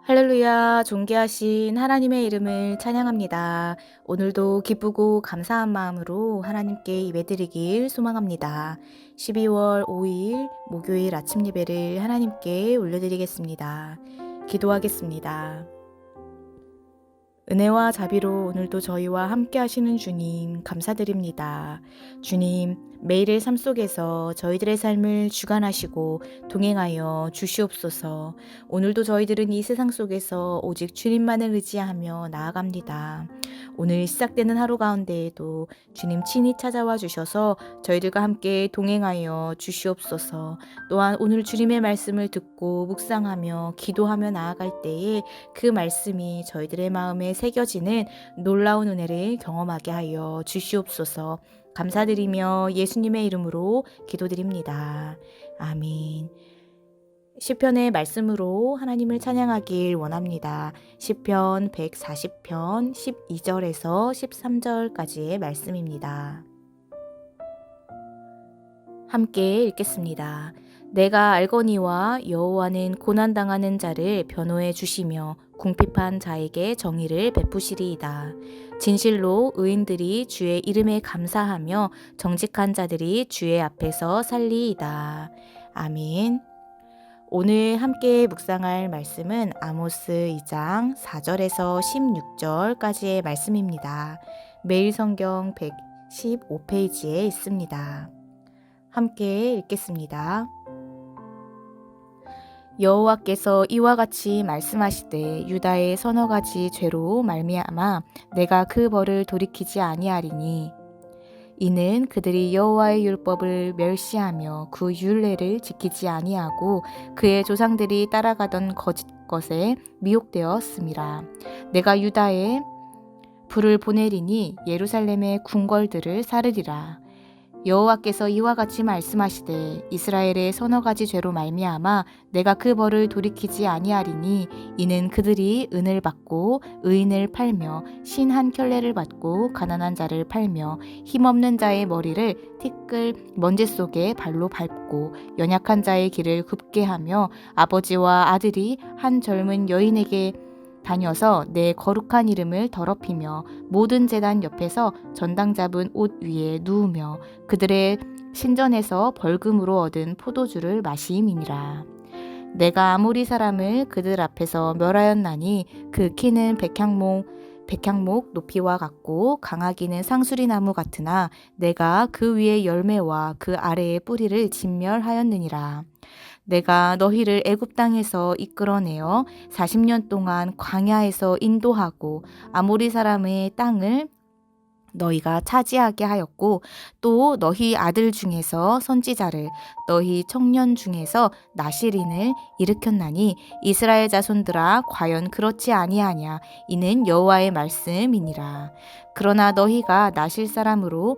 할렐루야, 존귀하신 하나님의 이름을 찬양합니다. 오늘도 기쁘고 감사한 마음으로 하나님께 예배드리길 소망합니다. 12월 5일 목요일 아침 예배를 하나님께 올려드리겠습니다. 기도하겠습니다. 은혜와 자비로 오늘도 저희와 함께 하시는 주님 감사드립니다. 주님, 매일의 삶 속에서 저희들의 삶을 주관하시고 동행하여 주시옵소서. 오늘도 저희들은 이 세상 속에서 오직 주님만을 의지하며 나아갑니다. 오늘 시작되는 하루 가운데에도 주님 친히 찾아와 주셔서 저희들과 함께 동행하여 주시옵소서. 또한 오늘 주님의 말씀을 듣고 묵상하며 기도하며 나아갈 때에 그 말씀이 저희들의 마음에 새겨지는 놀라운 은혜를 경험하게 하여 주시옵소서. 감사드리며 예수님의 이름으로 기도드립니다. 아멘. 시편의 말씀으로 하나님을 찬양하길 원합니다. 시편 140편 12절에서 13절까지의 말씀입니다. 함께 읽겠습니다. 내가 알거니와 여호와는 고난당하는 자를 변호해 주시며 궁핍한 자에게 정의를 베푸시리이다. 진실로 의인들이 주의 이름에 감사하며 정직한 자들이 주의 앞에서 살리이다. 아멘. 오늘 함께 묵상할 말씀은 아모스 2장 4절에서 16절까지의 말씀입니다. 매일 성경 115페이지에 있습니다. 함께 읽겠습니다. 여호와께서 이와 같이 말씀하시되 유다의 서너 가지 죄로 말미암아 내가 그 벌을 돌이키지 아니하리니 이는 그들이 여호와의 율법을 멸시하며 그 율례를 지키지 아니하고 그의 조상들이 따라가던 거짓 것에 미혹되었음이라. 내가 유다에 불을 보내리니 예루살렘의 궁궐들을 사르리라. 여호와께서 이와 같이 말씀하시되 이스라엘의 서너 가지 죄로 말미암아 내가 그 벌을 돌이키지 아니하리니 이는 그들이 은을 받고 의인을 팔며 신 한 켤레를 받고 가난한 자를 팔며 힘없는 자의 머리를 티끌 먼지 속에 발로 밟고 연약한 자의 길을 굽게 하며 아버지와 아들이 한 젊은 여인에게 다녀서 내 거룩한 이름을 더럽히며 모든 제단 옆에서 전당 잡은 옷 위에 누우며 그들의 신전에서 벌금으로 얻은 포도주를 마시임이니라. 내가 아모리 사람을 그들 앞에서 멸하였나니 그 키는 백향목 높이와 같고 강하기는 상수리 나무 같으나 내가 그 위에 열매와 그 아래의 뿌리를 진멸하였느니라. 내가 너희를 애굽 땅에서 이끌어내어 40년 동안 광야에서 인도하고 아모리 사람의 땅을 너희가 차지하게 하였고 또 너희 아들 중에서 선지자를 너희 청년 중에서 나실인을 일으켰나니 이스라엘 자손들아 과연 그렇지 아니하냐 이는 여호와의 말씀이니라. 그러나 너희가 나실 사람으로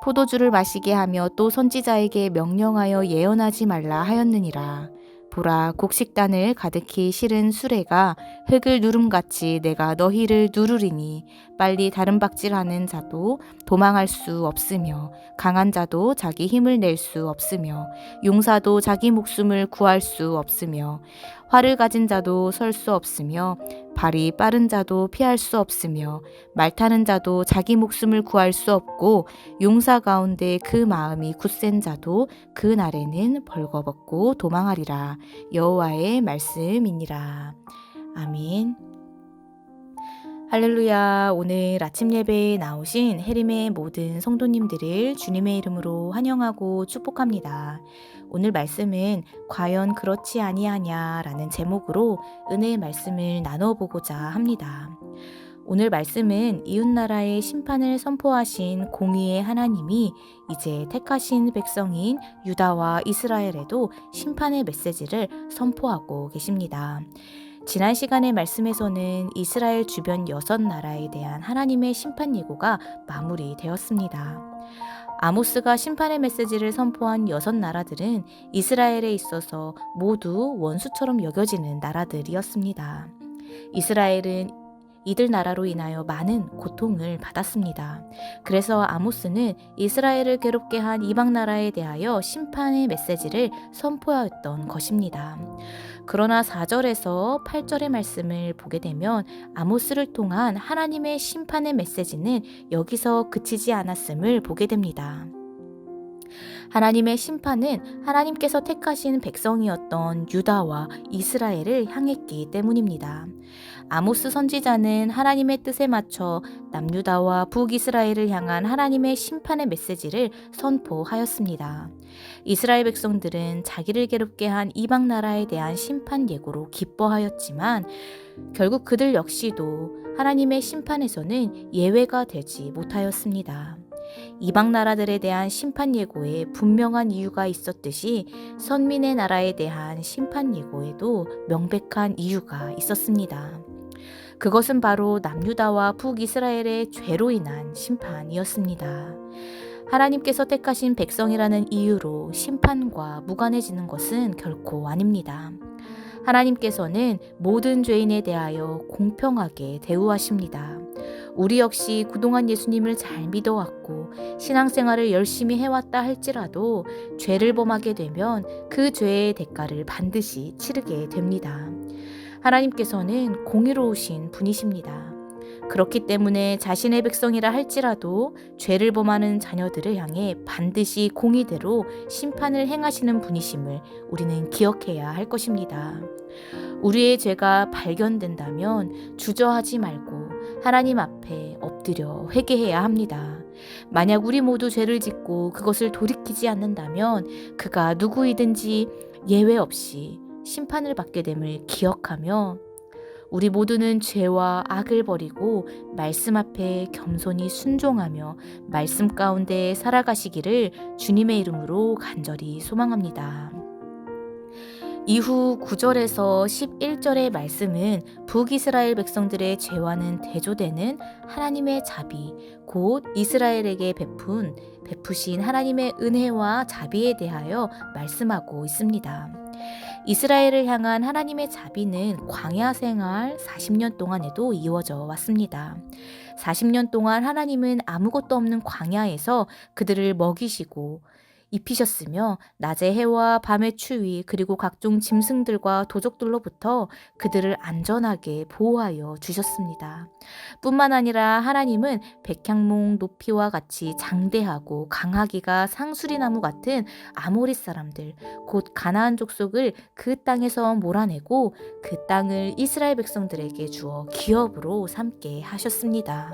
포도주를 마시게 하며 또 선지자에게 명령하여 예언하지 말라 하였느니라. 보라, 곡식단을 가득히 실은 수레가 흙을 누름같이 내가 너희를 누르리니 빨리 다른 박질하는 자도 도망할 수 없으며 강한 자도 자기 힘을 낼 수 없으며 용사도 자기 목숨을 구할 수 없으며 활을 가진 자도 설 수 없으며 발이 빠른 자도 피할 수 없으며 말 타는 자도 자기 목숨을 구할 수 없고 용사 가운데 그 마음이 굳센 자도 그 날에는 벌거벗고 도망하리라. 여호와의 말씀이니라. 아멘. 할렐루야. 오늘 아침 예배에 나오신 해림의 모든 성도님들을 주님의 이름으로 환영하고 축복합니다. 오늘 말씀은 과연 그렇지 아니하냐라는 제목으로 은혜의 말씀을 나눠보고자 합니다. 오늘 말씀은 이웃나라의 심판을 선포하신 공의의 하나님이 이제 택하신 백성인 유다와 이스라엘에도 심판의 메시지를 선포하고 계십니다. 지난 시간의 말씀에서는 이스라엘 주변 6나라에 대한 하나님의 심판 예고가 마무리되었습니다. 아모스가 심판의 메시지를 선포한 6나라들은 이스라엘에 있어서 모두 원수처럼 여겨지는 나라들이었습니다. 이스라엘은 이들 나라로 인하여 많은 고통을 받았습니다. 그래서 아모스는 이스라엘을 괴롭게 한 이방 나라에 대하여 심판의 메시지를 선포하였던 것입니다. 그러나 4절에서 8절의 말씀을 보게 되면 아모스를 통한 하나님의 심판의 메시지는 여기서 그치지 않았음을 보게 됩니다. 하나님의 심판은 하나님께서 택하신 백성이었던 유다와 이스라엘을 향했기 때문입니다. 아모스 선지자는 하나님의 뜻에 맞춰 남유다와 북이스라엘을 향한 하나님의 심판의 메시지를 선포하였습니다. 이스라엘 백성들은 자기를 괴롭게 한 이방 나라에 대한 심판 예고로 기뻐하였지만 결국 그들 역시도 하나님의 심판에서는 예외가 되지 못하였습니다. 이방 나라들에 대한 심판 예고에 분명한 이유가 있었듯이 선민의 나라에 대한 심판 예고에도 명백한 이유가 있었습니다. 그것은 바로 남유다와 북이스라엘의 죄로 인한 심판이었습니다. 하나님께서 택하신 백성이라는 이유로 심판과 무관해지는 것은 결코 아닙니다. 하나님께서는 모든 죄인에 대하여 공평하게 대우하십니다. 우리 역시 그동안 예수님을 잘 믿어왔고 신앙생활을 열심히 해왔다 할지라도 죄를 범하게 되면 그 죄의 대가를 반드시 치르게 됩니다. 하나님께서는 공의로우신 분이십니다. 그렇기 때문에 자신의 백성이라 할지라도 죄를 범하는 자녀들을 향해 반드시 공의대로 심판을 행하시는 분이심을 우리는 기억해야 할 것입니다. 우리의 죄가 발견된다면 주저하지 말고 하나님 앞에 엎드려 회개해야 합니다. 만약 우리 모두 죄를 짓고 그것을 돌이키지 않는다면 그가 누구이든지 예외 없이 심판을 받게 됨을 기억하며 우리 모두는 죄와 악을 버리고 말씀 앞에 겸손히 순종하며 말씀 가운데 살아가시기를 주님의 이름으로 간절히 소망합니다. 이후 9절에서 11절의 말씀은 북이스라엘 백성들의 죄와는 대조되는 하나님의 자비, 곧 이스라엘에게 베푸신 하나님의 은혜와 자비에 대하여 말씀하고 있습니다. 이스라엘을 향한 하나님의 자비는 광야 생활 40년 동안에도 이어져 왔습니다. 40년 동안 하나님은 아무것도 없는 광야에서 그들을 먹이시고 입히셨으며 낮의 해와 밤의 추위 그리고 각종 짐승들과 도적들로부터 그들을 안전하게 보호하여 주셨습니다. 뿐만 아니라 하나님은 백향목 높이와 같이 장대하고 강하기가 상수리나무 같은 아모리 사람들 곧 가나안 족속을 그 땅에서 몰아내고 그 땅을 이스라엘 백성들에게 주어 기업으로 삼게 하셨습니다.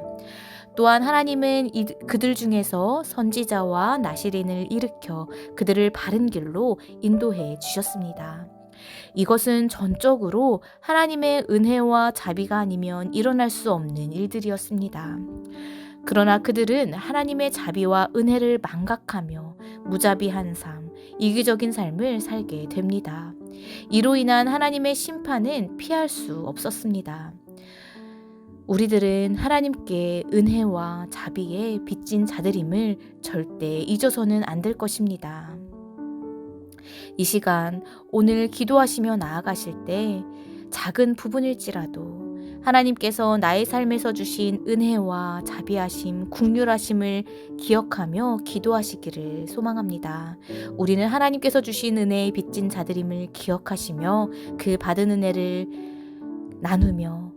또한 하나님은 그들 중에서 선지자와 나시린을 일으켜 그들을 바른 길로 인도해 주셨습니다. 이것은 전적으로 하나님의 은혜와 자비가 아니면 일어날 수 없는 일들이었습니다. 그러나 그들은 하나님의 자비와 은혜를 망각하며 무자비한 삶, 이기적인 삶을 살게 됩니다. 이로 인한 하나님의 심판은 피할 수 없었습니다. 우리들은 하나님께 은혜와 자비에 빚진 자들임을 절대 잊어서는 안 될 것입니다. 이 시간 오늘 기도하시며 나아가실 때 작은 부분일지라도 하나님께서 나의 삶에서 주신 은혜와 자비하심, 긍휼하심을 기억하며 기도하시기를 소망합니다. 우리는 하나님께서 주신 은혜에 빚진 자들임을 기억하시며 그 받은 은혜를 나누며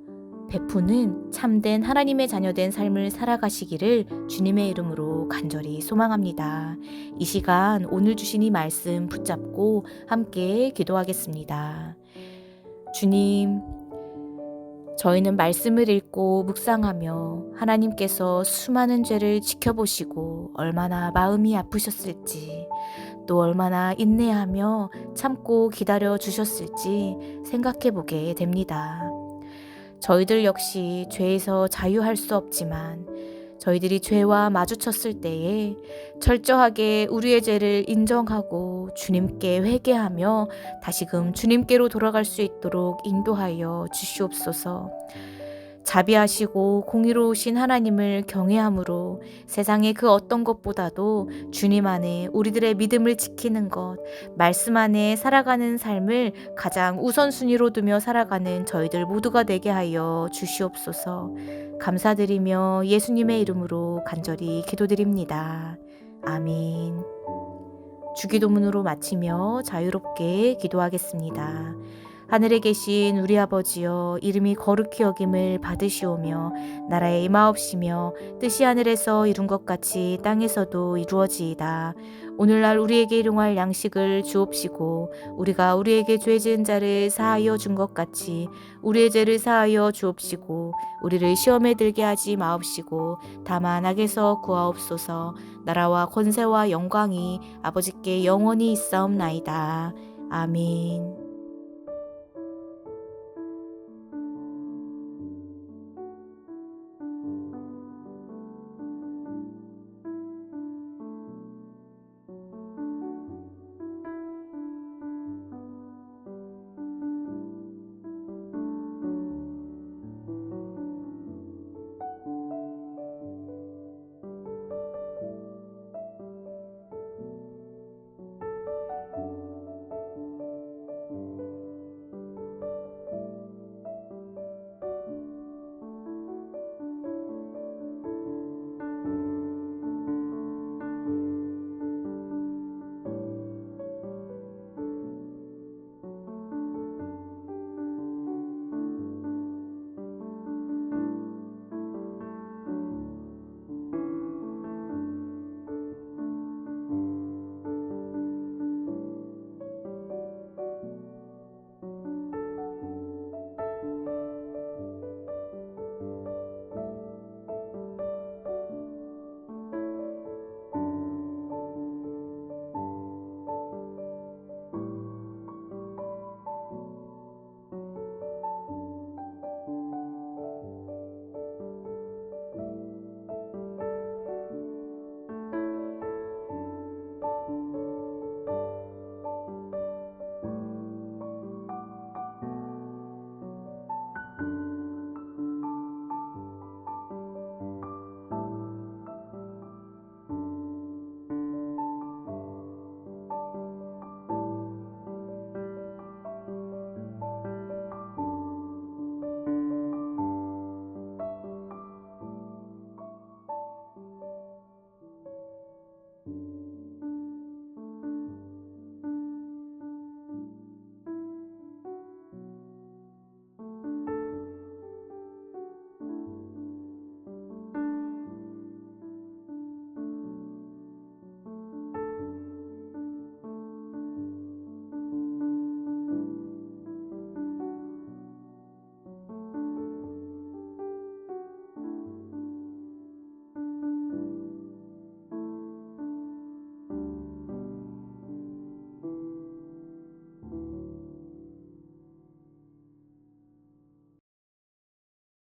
베푸는 참된 하나님의 자녀된 삶을 살아가시기를 주님의 이름으로 간절히 소망합니다. 이 시간 오늘 주신 이 말씀 붙잡고 함께 기도하겠습니다. 주님, 저희는 말씀을 읽고 묵상하며 하나님께서 수많은 죄를 지켜보시고 얼마나 마음이 아프셨을지 또 얼마나 인내하며 참고 기다려 주셨을지 생각해 보게 됩니다. 저희들 역시 죄에서 자유할 수 없지만 저희들이 죄와 마주쳤을 때에 철저하게 우리의 죄를 인정하고 주님께 회개하며 다시금 주님께로 돌아갈 수 있도록 인도하여 주시옵소서. 자비하시고 공의로우신 하나님을 경외함으로 세상의 그 어떤 것보다도 주님 안에 우리들의 믿음을 지키는 것, 말씀 안에 살아가는 삶을 가장 우선순위로 두며 살아가는 저희들 모두가 되게 하여 주시옵소서. 감사드리며 예수님의 이름으로 간절히 기도드립니다. 아멘. 주기도문으로 마치며 자유롭게 기도하겠습니다. 하늘에 계신 우리 아버지여, 이름이 거룩히 여김을 받으시오며 나라의 임하옵시며 뜻이 하늘에서 이룬 것 같이 땅에서도 이루어지이다. 오늘날 우리에게 일용할 양식을 주옵시고 우리가 우리에게 죄 지은 자를 사하여 준 것 같이 우리의 죄를 사하여 주옵시고 우리를 시험에 들게 하지 마옵시고 다만 악에서 구하옵소서. 나라와 권세와 영광이 아버지께 영원히 있사옵나이다. 아멘.